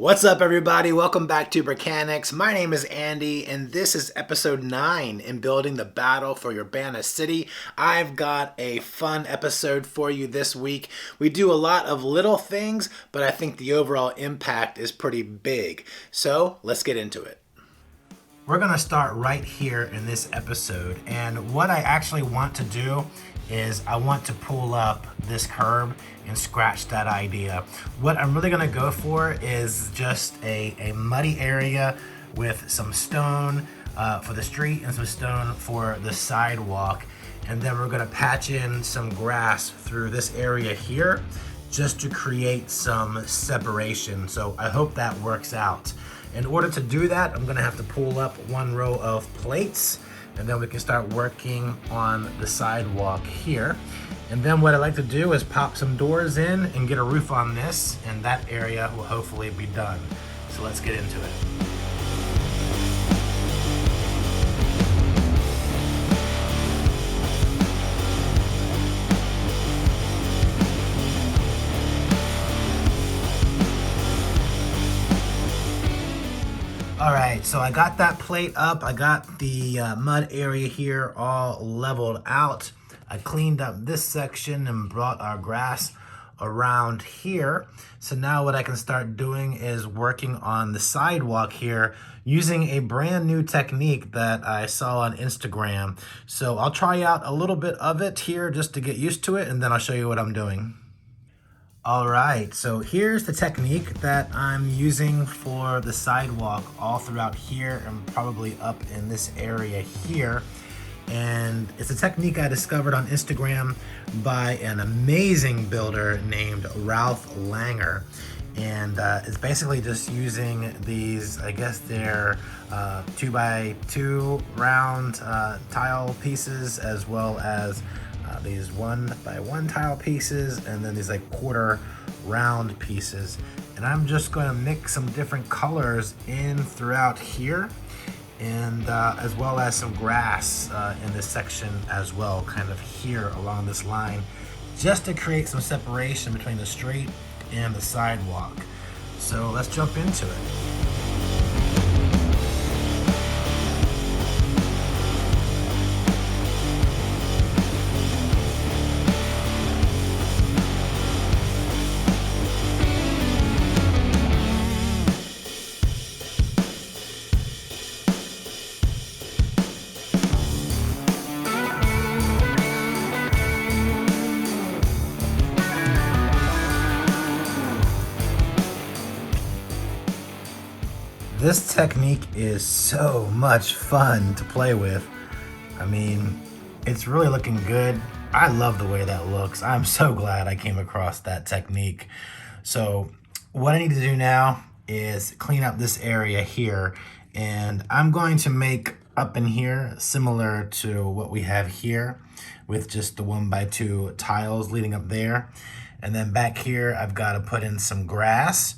What's up, everybody? Welcome back to Brickanics. My name is Andy, and this is episode 9 in building the battle for Yerbana City. I've got a fun episode for you this week. We do a lot of little things, but I think the overall impact is pretty big. So let's get into it. We're going to start right here in this episode, and what I actually want to do is I want to pull up this curb and scratch that idea. What I'm really gonna go for is just a muddy area with some stone for the street and some stone for the sidewalk. And then we're gonna patch in some grass through this area here just to create some separation. So I hope that works out. In order to do that, I'm gonna have to pull up one row of plates, and then we can start working on the sidewalk here. And then what I like to do is pop some doors in and get a roof on this, and that area will hopefully be done. So let's get into it. All right, so I got that plate up. I got the mud area here all leveled out. I cleaned up this section and brought our grass around here. So now what I can start doing is working on the sidewalk here using a brand new technique that I saw on Instagram. So I'll try out a little bit of it here just to get used to it, and then I'll show you what I'm doing. All right, so here's the technique that I'm using for the sidewalk all throughout here and probably up in this area here. And it's a technique I discovered on Instagram by an amazing builder named Ralph Langer. And it's basically just using these, I guess they're 2x2 round tile pieces, as well as these 1x1 tile pieces, and then these like quarter round pieces. And I'm just going to mix some different colors in throughout here, and as well as some grass in this section as well, kind of here along this line, just to create some separation between the street and the sidewalk. So let's jump into it. This technique is so much fun to play with. I mean, it's really looking good. I love the way that looks. I'm so glad I came across that technique. So what I need to do now is clean up this area here, and I'm going to make up in here similar to what we have here with just the 1x2 tiles leading up there. And then back here, I've got to put in some grass,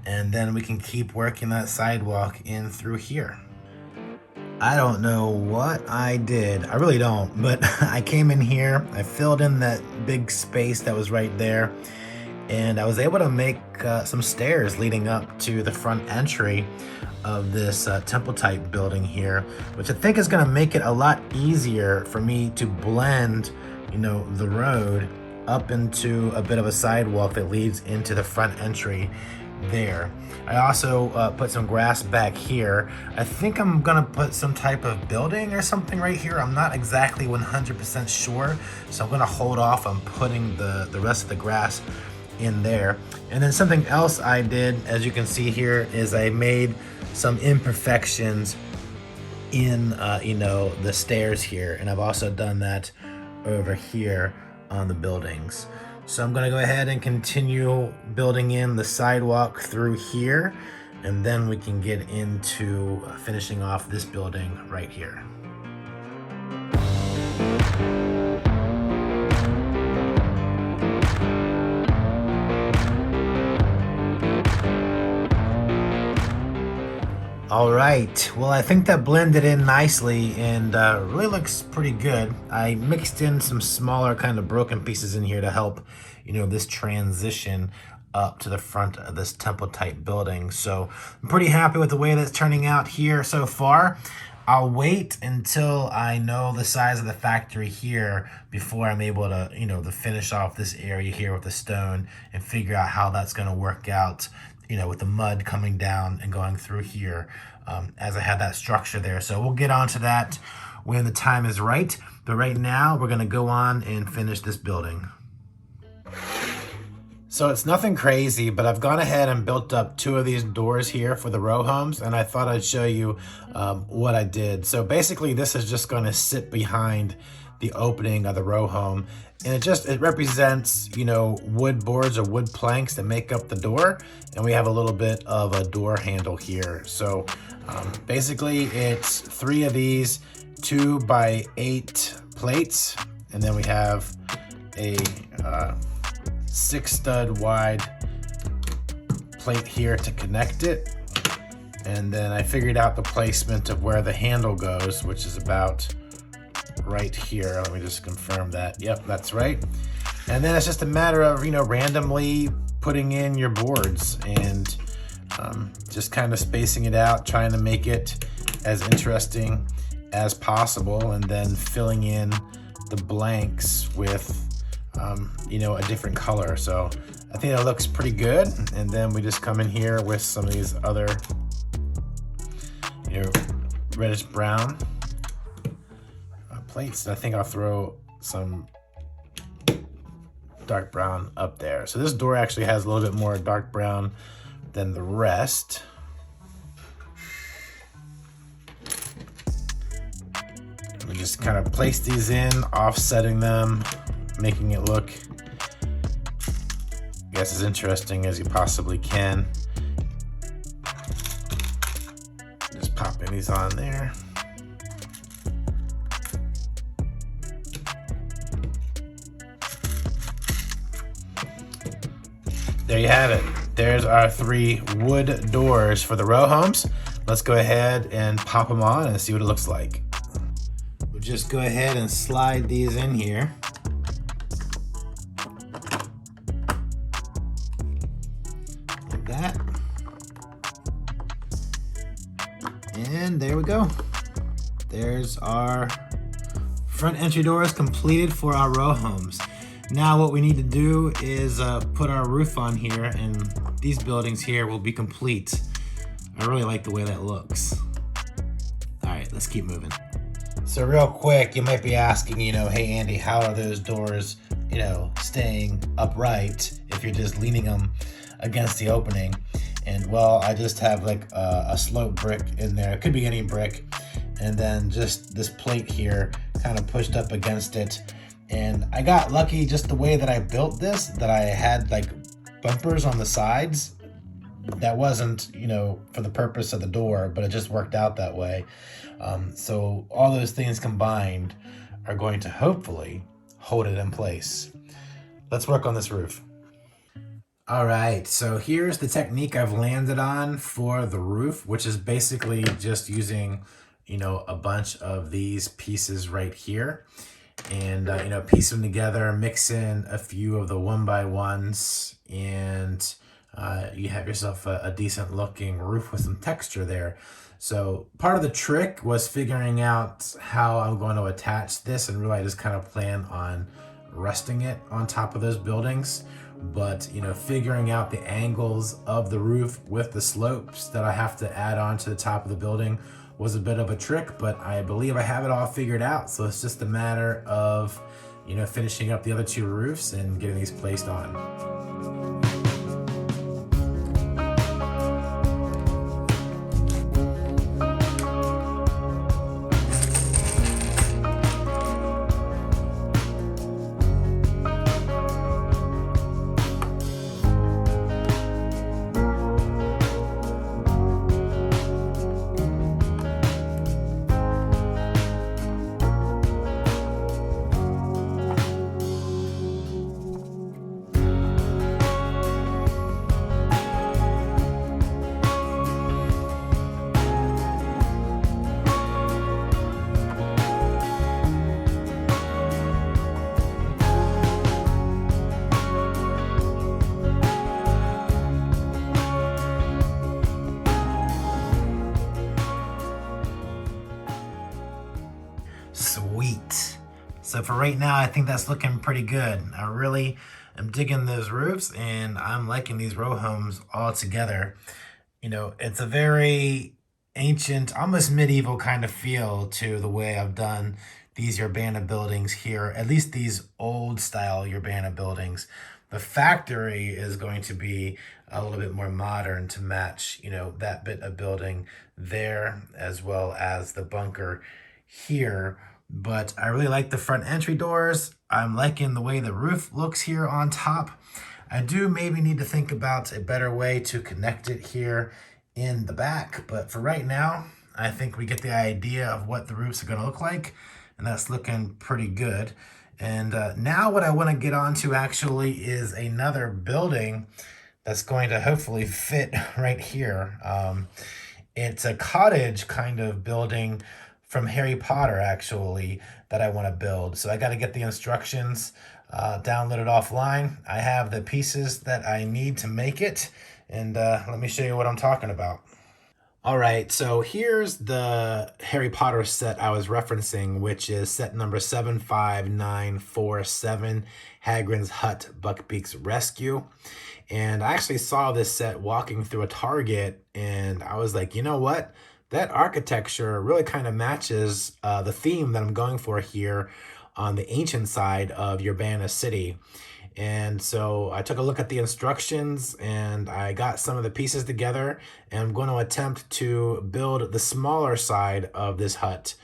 and then we can keep working that sidewalk in through here. I don't know what I did. I really don't, but I came in here, I filled in that big space that was right there, and I was able to make some stairs leading up to the front entry of this temple type building here, which I think is gonna make it a lot easier for me to blend, the road up into a bit of a sidewalk that leads into the front entry there. I also put some grass back here. I think I'm gonna put some type of building or something right here. I'm not exactly 100% sure, so I'm gonna hold off on putting the rest of the grass in there. And then something else I did, as you can see here, is I made some imperfections in the stairs here, and I've also done that over here on the buildings. So I'm gonna go ahead and continue building in the sidewalk through here, and then we can get into finishing off this building right here. All right, well, I think that blended in nicely and really looks pretty good. I mixed in some smaller kind of broken pieces in here to help, this transition up to the front of this temple type building. So I'm pretty happy with the way that's turning out here so far. I'll wait until I know the size of the factory here before I'm able to, to finish off this area here with the stone and figure out how that's going to work out, with the mud coming down and going through here, as I had that structure there. So we'll get onto that when the time is right. But right now we're going to go on and finish this building. So it's nothing crazy, but I've gone ahead and built up 2 of these doors here for the row homes, and I thought I'd show you what I did. So basically this is just going to sit behind the opening of the row home, and it represents, wood boards or wood planks that make up the door, and we have a little bit of a door handle here. So basically it's 3 of these 2 by 8 plates, and then we have a 6 stud wide plate here to connect it. And then I figured out the placement of where the handle goes, which is about right here. Let me just confirm that. Yep, that's right. And then it's just a matter of, randomly putting in your boards and just kind of spacing it out, trying to make it as interesting as possible, and then filling in the blanks with a different color. So I think that looks pretty good. And then we just come in here with some of these other, reddish brown plates. I think I'll throw some dark brown up there. So this door actually has a little bit more dark brown than the rest. We just kind of place these in, offsetting them, making it look, I guess, as interesting as you possibly can. Just popping these on there. There you have it. There's our 3 wood doors for the row homes. Let's go ahead and pop them on and see what it looks like. We'll just go ahead and slide these in here. Like that. And there we go. There's our front entry doors completed for our row homes. Now what we need to do is put our roof on here, and these buildings here will be complete. I really like the way that looks. All right, let's keep moving. So real quick, you might be asking, hey Andy, how are those doors, staying upright if you're just leaning them against the opening? And well, I just have like a slope brick in there. It could be any brick. And then just this plate here kind of pushed up against it. And I got lucky just the way that I built this, that I had like bumpers on the sides. That wasn't, for the purpose of the door, but it just worked out that way. So all those things combined are going to hopefully hold it in place. Let's work on this roof. All right, so here's the technique I've landed on for the roof, which is basically just using, a bunch of these pieces right here. And, piece them together, mix in a few of the 1x1s, and you have yourself a decent looking roof with some texture there. So part of the trick was figuring out how I'm going to attach this, and really I just kind of plan on resting it on top of those buildings. But, figuring out the angles of the roof with the slopes that I have to add on to the top of the building was a bit of a trick, but I believe I have it all figured out. So it's just a matter of, finishing up the other 2 roofs and getting these placed on. So for right now, I think that's looking pretty good. I really am digging those roofs, and I'm liking these row homes all together. You know, it's a very ancient, almost medieval kind of feel to the way I've done these Yerbana buildings here, at least these old style Yerbana buildings. The factory is going to be a little bit more modern to match, you know, that bit of building there, as well as the bunker here. But I really like the front entry doors. I'm liking the way the roof looks here on top. I do maybe need to think about a better way to connect it here in the back, but for right now, I think we get the idea of what the roofs are going to look like, and that's looking pretty good. And now what I want to get onto actually is another building that's going to hopefully fit right here. It's a cottage kind of building from Harry Potter, actually, that I want to build. So I got to get the instructions downloaded offline. I have the pieces that I need to make it, and let me show you what I'm talking about. All right, so here's the Harry Potter set I was referencing, which is set number 75947, Hagrid's Hut, Buckbeak's Rescue. And I actually saw this set walking through a Target, and I was like, you know what? That architecture really kind of matches the theme that I'm going for here on the ancient side of Yerbana City. And so I took a look at the instructions, and I got some of the pieces together, and I'm going to attempt to build the smaller side of this hut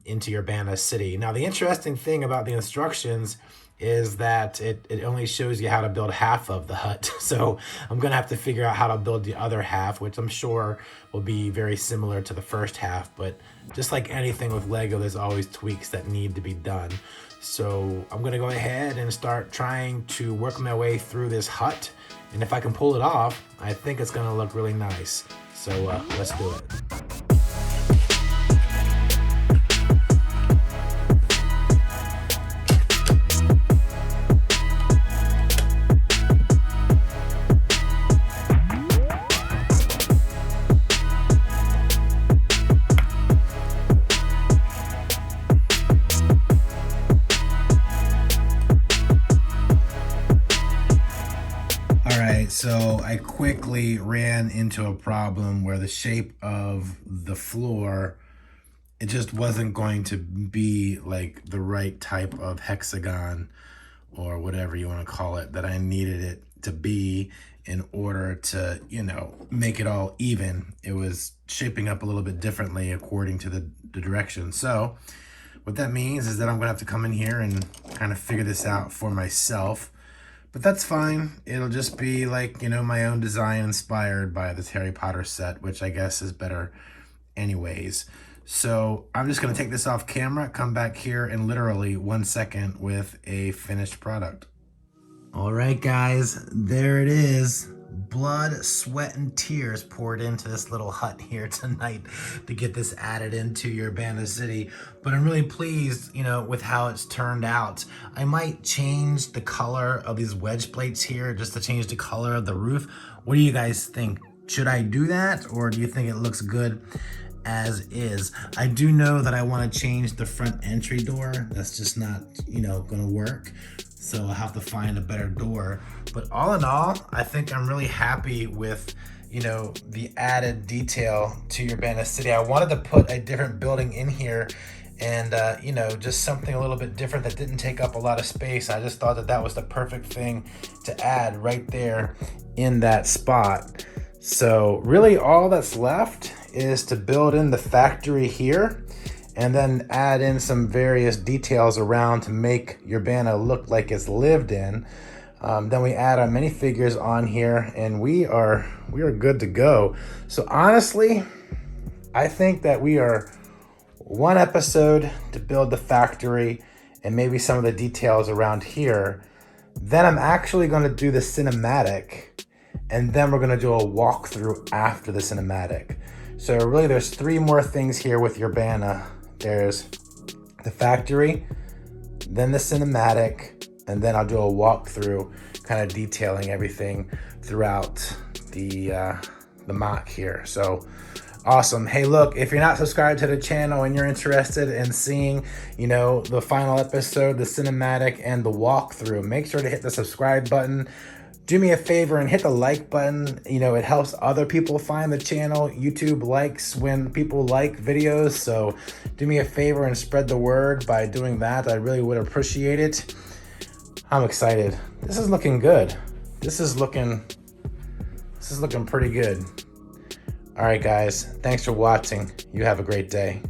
into Yerbana City. Now, the interesting thing about the instructions is that it only shows you how to build half of the hut. So I'm going to have to figure out how to build the other half, which I'm sure will be very similar to the first half. But just like anything with Lego, there's always tweaks that need to be done. So I'm going to go ahead and start trying to work my way through this hut. And if I can pull it off, I think it's going to look really nice. So let's do it. So I quickly ran into a problem where the shape of the floor, it just wasn't going to be like the right type of hexagon or whatever you want to call it that I needed it to be in order to, you know, make it all even. It was shaping up a little bit differently according to the direction. So what that means is that I'm gonna have to come in here and kind of figure this out for myself. But that's fine. It'll just be like, you know, my own design inspired by this Harry Potter set, which I guess is better anyways. So I'm just going to take this off camera, come back here in literally 1 second with a finished product. All right, guys, there it is. Blood, sweat, and tears poured into this little hut here tonight to get this added into Yerbana City. But I'm really pleased, you know, with how it's turned out. I might change the color of these wedge plates here just to change the color of the roof. What do you guys think? Should I do that, or do you think it looks good as is? I do know that I want to change the front entry door. That's just not, you know, gonna work. So I'll have to find a better door. But all in all, I think I'm really happy with, you know, the added detail to Yerbana City. I wanted to put a different building in here and, you know, just something a little bit different that didn't take up a lot of space. I just thought that that was the perfect thing to add right there in that spot. So really all that's left is to build in the factory here and then add in some various details around to make Yerbana look like it's lived in. Then we add our minifigures on here, and we are good to go. So honestly, I think that we are one episode to build the factory and maybe some of the details around here. Then I'm actually going to do the cinematic, and then we're going to do a walkthrough after the cinematic. So really there's 3 more things here with Yerbana. There's the factory, then the cinematic, and then I'll do a walkthrough kind of detailing everything throughout the MOC here. So Awesome. Hey, look, if you're not subscribed to the channel and you're interested in seeing, the final episode, the cinematic, and the walkthrough, make sure to hit the subscribe button. Do me a favor and hit the like button. It helps other people find the channel. YouTube likes when people like videos, so do me a favor and spread the word by doing that. I really would appreciate it. I'm excited. This is looking good. This is looking pretty good. All right, guys, thanks for watching. You have a great day.